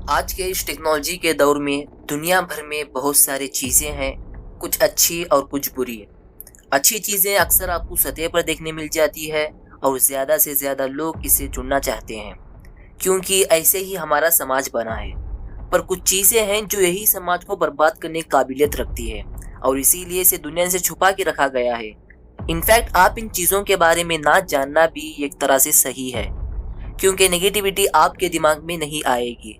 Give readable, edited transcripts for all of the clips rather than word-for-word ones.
आज के इस टेक्नोलॉजी के दौर में दुनिया भर में बहुत सारी चीज़ें हैं, कुछ अच्छी और कुछ बुरी। अच्छी चीज़ें अक्सर आपको सतह पर देखने मिल जाती है और ज़्यादा से ज़्यादा लोग इससे जुड़ना चाहते हैं, क्योंकि ऐसे ही हमारा समाज बना है। पर कुछ चीज़ें हैं जो यही समाज को बर्बाद करने की काबिलियत रखती है और इसीलिए इसे दुनिया से छुपा के रखा गया है। इनफैक्ट आप इन चीज़ों के बारे में ना जानना भी एक तरह से सही है, क्योंकि नेगेटिविटी आपके दिमाग में नहीं आएगी।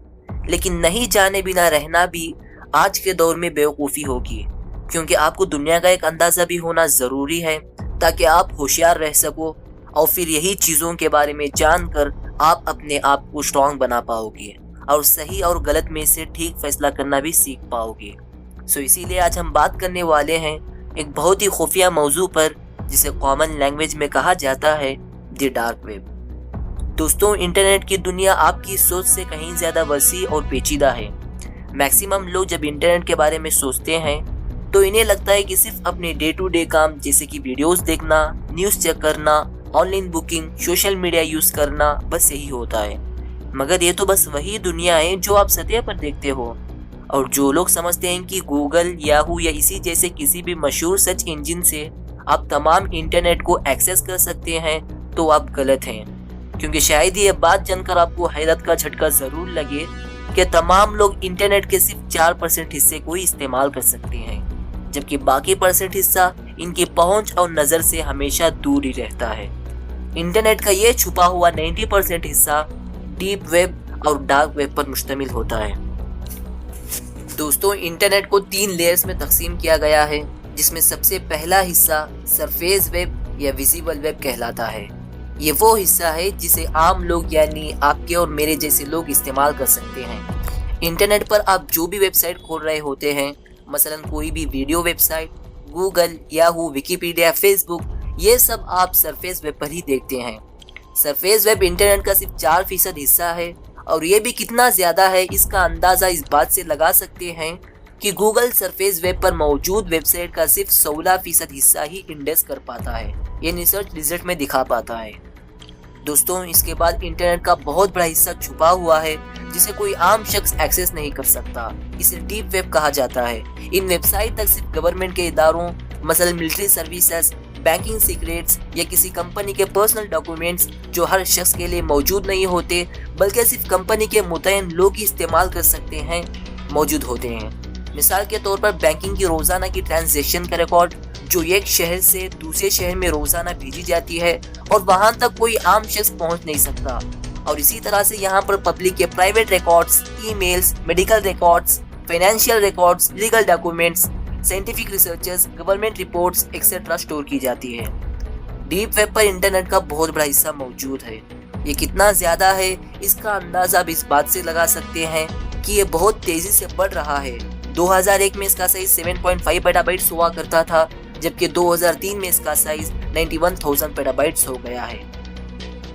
लेकिन नहीं जाने बिना रहना भी आज के दौर में बेवकूफ़ी होगी, क्योंकि आपको दुनिया का एक अंदाज़ा भी होना ज़रूरी है ताकि आप होशियार रह सको और फिर यही चीज़ों के बारे में जानकर आप अपने आप को स्ट्रॉन्ग बना पाओगे और सही और गलत में से ठीक फैसला करना भी सीख पाओगे। सो इसीलिए आज हम बात करने वाले हैं एक बहुत ही खुफिया मौजू पर, जिसे कॉमन लैंग्वेज में कहा जाता है द डार्क वेब। दोस्तों, इंटरनेट की दुनिया आपकी सोच से कहीं ज़्यादा वसी और पेचीदा है। मैक्सिमम लोग जब इंटरनेट के बारे में सोचते हैं तो इन्हें लगता है कि सिर्फ अपने डे टू डे काम जैसे कि वीडियोस देखना, न्यूज़ चेक करना, online booking, social media use करना बस यही होता है। मगर ये तो बस वही दुनिया है जो आप सतह पर देखते हो। और जो लोग समझते हैं कि गूगल, याहू या इसी जैसे किसी भी मशहूर सर्च इंजन से आप तमाम इंटरनेट को एक्सेस कर सकते हैं, तो आप गलत हैं। क्योंकि शायद ये बात जानकर आपको हैरत का झटका ज़रूर लगे कि तमाम लोग इंटरनेट के सिर्फ 4% हिस्से को ही इस्तेमाल कर सकते हैं, जबकि बाकी % हिस्सा इनकी पहुंच और नज़र से हमेशा दूर ही रहता है। इंटरनेट का ये छुपा हुआ 90% हिस्सा डीप वेब और डार्क वेब पर मुश्तमिल होता है। दोस्तों, इंटरनेट को 3 लेयर्स में तकसीम किया गया है, जिसमें सबसे पहला हिस्सा सरफेस वेब या विजिबल वेब कहलाता है। ये वो हिस्सा है जिसे आम लोग यानी आपके और मेरे जैसे लोग इस्तेमाल कर सकते हैं। इंटरनेट पर आप जो भी वेबसाइट खोल रहे होते हैं, मसलन कोई भी video website, Google, Yahoo, Wikipedia, Facebook, ये सब आप सरफेस वेब पर ही देखते हैं। सरफेस वेब इंटरनेट का सिर्फ 4% हिस्सा है, और ये भी कितना ज़्यादा है इसका अंदाज़ा इस बात से लगा सकते हैं कि गूगल सरफेस वेब पर मौजूद वेबसाइट का सिर्फ 16% हिस्सा ही इंडेक्स कर पाता है। ये रिसर्च रिजल्ट में दिखा पाता है। दोस्तों, इसके बाद इंटरनेट का बहुत बड़ा हिस्सा छुपा हुआ है जिसे कोई आम शख्स एक्सेस नहीं कर सकता। इसे डीप वेब कहा जाता है। इन वेबसाइट तक सिर्फ गवर्नमेंट के इदारों, मसलन मिलिट्री सर्विसेज, बैंकिंग सीक्रेट्स या किसी कंपनी के पर्सनल डॉक्यूमेंट्स जो हर शख्स के लिए मौजूद नहीं होते, बल्कि सिर्फ कंपनी के मुतयन लोग ही इस्तेमाल कर सकते हैं, मौजूद होते हैं। मिसाल के तौर पर बैंकिंग की रोज़ाना की ट्रांजैक्शन का रिकॉर्ड जो एक शहर से दूसरे शहर में रोज़ाना भेजी जाती है और वहां तक कोई आम शख्स पहुंच नहीं सकता। और इसी तरह से यहाँ पर पब्लिक के private records, emails, medical records, financial records, legal documents, scientific researches, government reports etcetera store की जाती है। डीप वेब पर इंटरनेट का बहुत बड़ा हिस्सा मौजूद है। ये कितना ज़्यादा है इसका अंदाज़ा आप इस बात से लगा सकते हैं कि ये बहुत तेज़ी से बढ़ रहा है। 2001 में इसका साइज 7.5 पेटाबाइट्स हुआ करता था, जबकि 2003 में इसका साइज 91,000 पेटाबाइट्स हो गया है।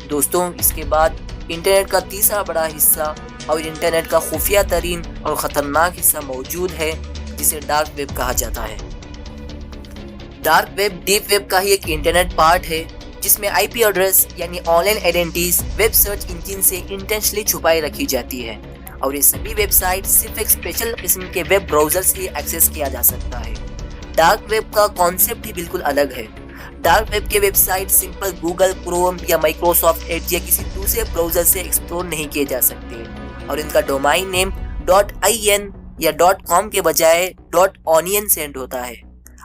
दोस्तों, इसके बाद इंटरनेट का तीसरा बड़ा हिस्सा और इंटरनेट का खुफिया तरीन और ख़तरनाक हिस्सा मौजूद है, जिसे डार्क वेब कहा जाता है। डार्क वेब डीप वेब का ही एक इंटरनेट पार्ट है, जिसमें IP एड्रेस यानी online identities web search engine से इंटेंशनली छुपाई रखी जाती है, और ये सभी वेबसाइट सिर्फ एक स्पेशल किस्म के वेब ब्राउज़र से एक्सेस किया जा सकता है। डार्क वेब का कॉन्सेप्ट ही बिल्कुल अलग है। डार्क वेब के वेबसाइट सिंपल गूगल क्रोम या माइक्रोसॉफ्ट एज या किसी दूसरे ब्राउज़र से एक्सप्लोर नहीं किए जा सकते, और इनका डोमाइन नेम .in या .com के बजाय .onion सेंड होता है।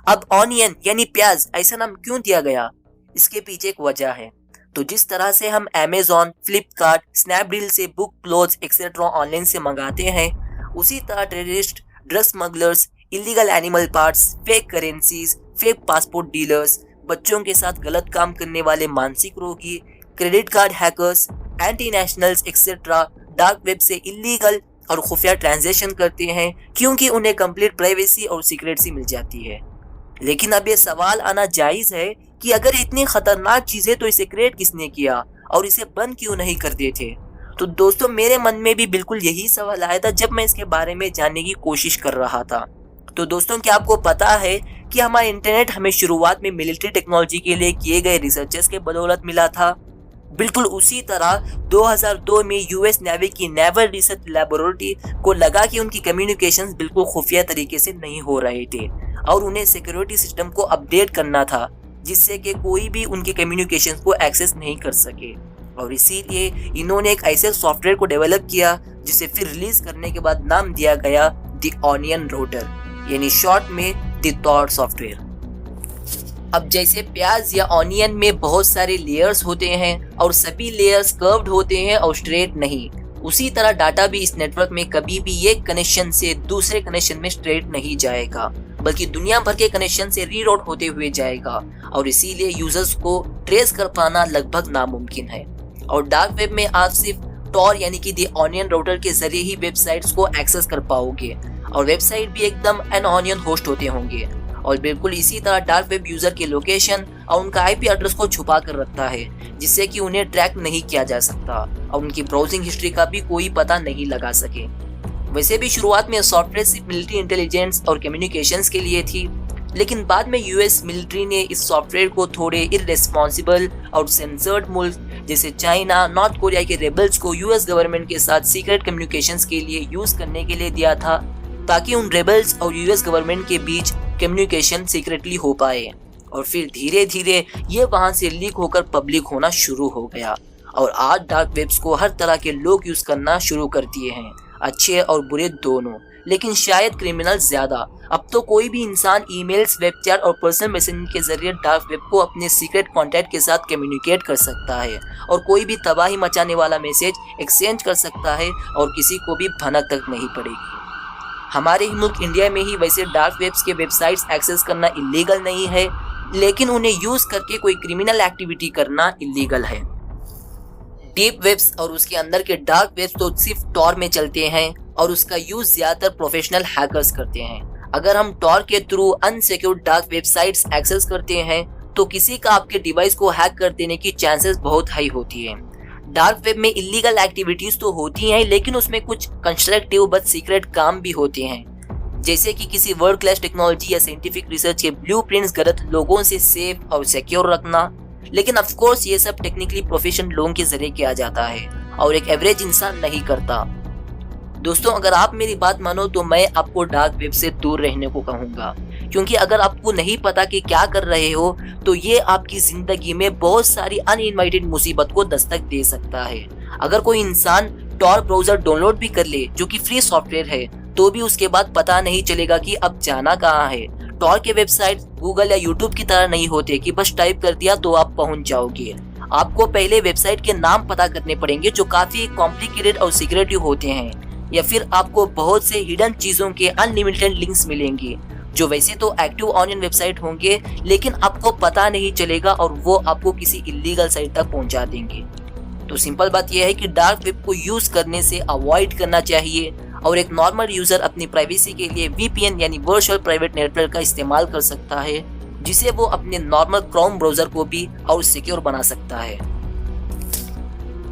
अब ऑनियन यानी प्याज ऐसा नाम क्यों दिया गया, इसके पीछे एक वजह है। तो जिस तरह से हम अमेज़ॉन, फ्लिपकार्ट, स्नैपडील से बुक, क्लोथ्स एक्सेट्रा ऑनलाइन से मंगाते हैं, उसी तरह terrorist, drug smugglers, illegal animal parts, fake currencies, fake passport dealers, बच्चों के साथ गलत काम करने वाले मानसिक रोगी, credit card hackers, anti nationals etcetera dark web से इलीगल और खुफिया ट्रांजैक्शन करते हैं, क्योंकि उन्हें कंप्लीट प्राइवेसी और सीक्रेसी मिल जाती है। लेकिन अब ये सवाल आना जायज़ है कि अगर इतनी खतरनाक चीज़ है तो इसे क्रिएट किसने किया और इसे बंद क्यों नहीं कर देते। तो दोस्तों, मेरे मन में भी बिल्कुल यही सवाल आया था जब मैं इसके बारे में जानने की कोशिश कर रहा था। तो दोस्तों, क्या आपको पता है कि हमारा इंटरनेट हमें शुरुआत में मिलिट्री टेक्नोलॉजी के लिए किए गए रिसर्चेस के बदौलत मिला था। बिल्कुल उसी तरह 2002 में यूएस नेवी की नेवल रिसर्च लैबोरेटरी को लगा कि उनकी कम्युनिकेशंस बिल्कुल खुफिया तरीके से नहीं हो रहे थे और उन्हें सिक्योरिटी सिस्टम को अपडेट करना था जिससे कि कोई भी उनके कम्युनिकेशंस को एक्सेस नहीं कर सके। और इसीलिए इन्होंने एक ऐसे सॉफ्टवेयर को डेवलप किया जिसे फिर रिलीज करने के बाद नाम दिया गया द ऑनियन राउटर, यानी शॉर्ट में द टॉर सॉफ्टवेयर। अब जैसे प्याज या ऑनियन में बहुत सारे लेयर्स होते हैं और सभी लेयर्स कर्व्ड होते हैं और स्ट्रेट नहीं, उसी तरह डाटा भी इस नेटवर्क में कभी भी एक कनेक्शन से दूसरे कनेक्शन में स्ट्रेट नहीं जाएगा, बल्कि दुनिया भर के कनेक्शन से रीराउट होते हुए जाएगा और इसीलिए यूजर्स को ट्रेस कर पाना लगभग नामुमकिन है। और डार्क वेब में आप सिर्फ टॉर यानी कि द ऑनियन राउटर के जरिए ही वेबसाइट्स को एक्सेस कर पाओगे और वेबसाइट भी एकदम एन ऑनियन होस्ट होते होंगे। और बिल्कुल इसी तरह डार्क वेब यूजर के लोकेशन और उनका आईपी एड्रेस को छुपा कर रखता है जिससे कि उन्हें ट्रैक नहीं किया जा सकता और उनकी ब्राउजिंग हिस्ट्री का भी कोई पता नहीं लगा सके। वैसे भी शुरुआत में सॉफ्टवेयर सिर्फ मिलिट्री इंटेलिजेंस और कम्युनिकेशंस के लिए थी, लेकिन बाद में यूएस मिलिट्री ने इस सॉफ्टवेयर को थोड़े इररेस्पॉन्सिबल और सेंसर्ड मुल्क जैसे चाइना, नॉर्थ कोरिया के रेबल्स को यूएस गवर्नमेंट के साथ सीक्रेट कम्युनिकेशंस के लिए यूज करने के लिए दिया था ताकि उन रेबल्स और यूएस गवर्नमेंट के बीच कम्युनिकेशन सीक्रेटली हो पाए। और फिर धीरे धीरे ये वहां से लीक होकर पब्लिक होना शुरू हो गया और आज डार्क वेब्स को हर तरह के लोग यूज करना शुरू कर दिए हैं, अच्छे और बुरे दोनों, लेकिन शायद क्रिमिनल ज्यादा। अब तो कोई भी इंसान ईमेल्स, वेब चैट और पर्सनल मैसेजिंग के जरिए डार्क वेब को अपने सीक्रेट कॉन्टैक्ट के साथ कम्युनिकेट कर सकता है और कोई भी तबाही मचाने वाला मैसेज एक्सचेंज कर सकता है और किसी को भी भनक तक नहीं पड़ेगी। हमारे ही मुल्क इंडिया में ही वैसे डार्क वेब्स के वेबसाइट्स एक्सेस करना इलीगल नहीं है, लेकिन उन्हें यूज करके कोई क्रिमिनल एक्टिविटी करना इलीगल है। डीप वेब्स और उसके अंदर के डार्क वेब्स तो सिर्फ टॉर में चलते हैं और उसका यूज ज्यादातर प्रोफेशनल हैकर्स करते हैं। अगर हम टॉर के through unsecured dark websites access करते हैं तो किसी का आपके डिवाइस को हैक कर देने की चांसेस बहुत हाई होती है। डार्क वेब में इलीगल एक्टिविटीज तो होती हैं, लेकिन उसमें कुछ कंस्ट्रक्टिव बट सीक्रेट काम भी होते हैं, जैसे कि किसी वर्ल्ड क्लास टेक्नोलॉजी या साइंटिफिक रिसर्च के ब्लूप्रिंट्स गलत लोगों से सेफ और सिक्योर रखना। लेकिन ऑफ कोर्स ये सब टेक्निकली प्रोफेशनल लोगों के जरिए किया जाता है और एक एवरेज इंसान नहीं करता। दोस्तों, अगर आप मेरी बात मानो तो मैं आपको डार्क वेब से दूर रहने को कहूँगा, क्योंकि अगर आपको नहीं पता कि क्या कर रहे हो तो ये आपकी जिंदगी में बहुत सारी अनइनवाइटेड मुसीबत को दस्तक दे सकता है। अगर कोई इंसान टॉर ब्राउजर डाउनलोड भी कर ले जो कि फ्री सॉफ्टवेयर है, तो भी उसके बाद पता नहीं चलेगा कि अब जाना कहाँ है। टॉर के वेबसाइट गूगल या यूट्यूब की तरह नहीं होते कि बस टाइप कर दिया तो आप पहुंच जाओगे। आपको पहले वेबसाइट के नाम पता करने पड़ेंगे जो काफी कॉम्प्लिकेटेड और सीक्रेटिव होते हैं, या फिर आपको बहुत से हिडन चीजों के अनलिमिटेड लिंक्स मिलेंगे जो वैसे तो एक्टिव ऑनियन वेबसाइट होंगे, लेकिन आपको पता नहीं चलेगा और वो आपको किसी इलीगल साइट तक पहुंचा देंगे। तो सिंपल बात यह है कि डार्क वेब को यूज करने से अवॉइड करना चाहिए और एक नॉर्मल यूजर अपनी प्राइवेसी के लिए वीपीएन यानी वर्चुअल प्राइवेट नेटवर्क का इस्तेमाल कर सकता है, जिसे वो अपने नॉर्मल क्रोम ब्राउजर को भी और सिक्योर बना सकता है।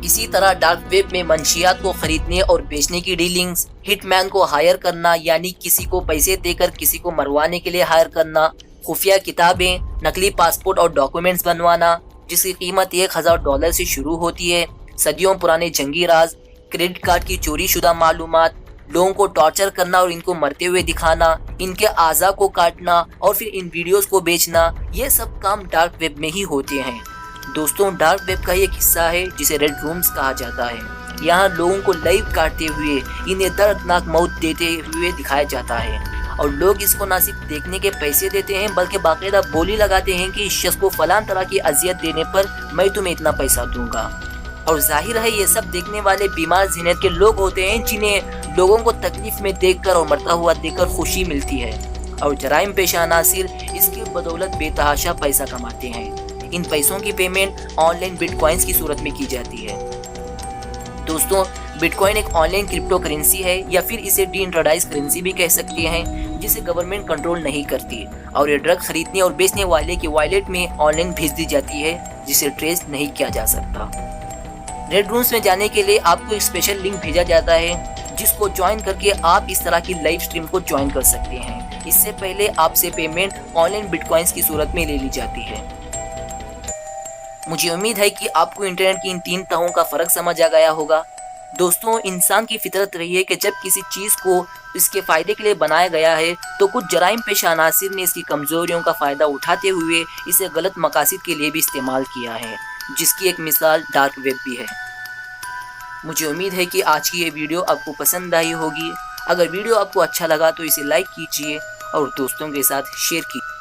इसी तरह डार्क वेब में मंशियात को खरीदने और बेचने की डीलिंग्स, हिटमैन को हायर करना यानी किसी को पैसे देकर किसी को मरवाने के लिए हायर करना, खुफिया किताबें, नकली पासपोर्ट और डॉक्यूमेंट्स बनवाना जिसकी कीमत $1000 से शुरू होती है, सदियों पुराने जंगी राज, क्रेडिट कार्ड की चोरी शुदा मालूमात, लोगों को टॉर्चर करना और इनको मरते हुए दिखाना, इनके आज़ा को काटना और फिर इन वीडियोस को बेचना, ये सब काम डार्क वेब में ही होते हैं। दोस्तों, डार्क वेब का एक हिस्सा है जिसे रेड रूम्स कहा जाता है। यहाँ लोगों को लाइव काटते हुए इन्हें दर्दनाक मौत देते हुए दिखाया जाता है और लोग इसको ना सिर्फ देखने के पैसे देते हैं बल्कि बाकायदा बोली लगाते हैं कि इस शख्स को फलां तरह की अजियत देने पर मैं तुम्हें इतना पैसा दूंगा। और जाहिर है ये सब देखने वाले बीमार ज़हनियत के लोग होते हैं जिन्हें लोगों को तकलीफ में देखकर और मरता हुआ देखकर खुशी मिलती है और जराइम पेशा नासिर इसकी बदौलत बेतहाशा पैसा कमाते हैं। इन पैसों की पेमेंट ऑनलाइन बिटकॉइंस की सूरत में की जाती है। दोस्तों, बिटकॉइन एक ऑनलाइन क्रिप्टो करेंसी है या फिर इसे डीसेंट्रलाइज्ड करेंसी भी कह सकते हैं, जिसे गवर्नमेंट कंट्रोल नहीं करती और ये ड्रग खरीदने और बेचने वाले की वॉलेट में ऑनलाइन भेज दी जाती है जिसे ट्रेस नहीं किया जा सकता। रेड रूम्स में जाने के लिए आपको एक स्पेशल लिंक भेजा जाता है जिसको ज्वाइन करके आप इस तरह की लाइव स्ट्रीम को ज्वाइन कर सकते हैं। इससे पहले आपसे पेमेंट ऑनलाइन बिटकॉइंस की सूरत में ले ली जाती है। मुझे उम्मीद है कि आपको इंटरनेट की इन 3 तहों का फ़र्क समझ आ गया होगा। दोस्तों, इंसान की फितरत रही है कि जब किसी चीज़ को इसके फ़ायदे के लिए बनाया गया है, तो कुछ जराइम पेशा अनासिर ने इसकी कमज़ोरियों का फ़ायदा उठाते हुए इसे गलत मकासद के लिए भी इस्तेमाल किया है, जिसकी एक मिसाल डार्क वेब भी है। मुझे उम्मीद है कि आज की ये वीडियो आपको पसंद आई होगी। अगर वीडियो आपको अच्छा लगा तो इसे लाइक कीजिए और दोस्तों के साथ शेयर कीजिए।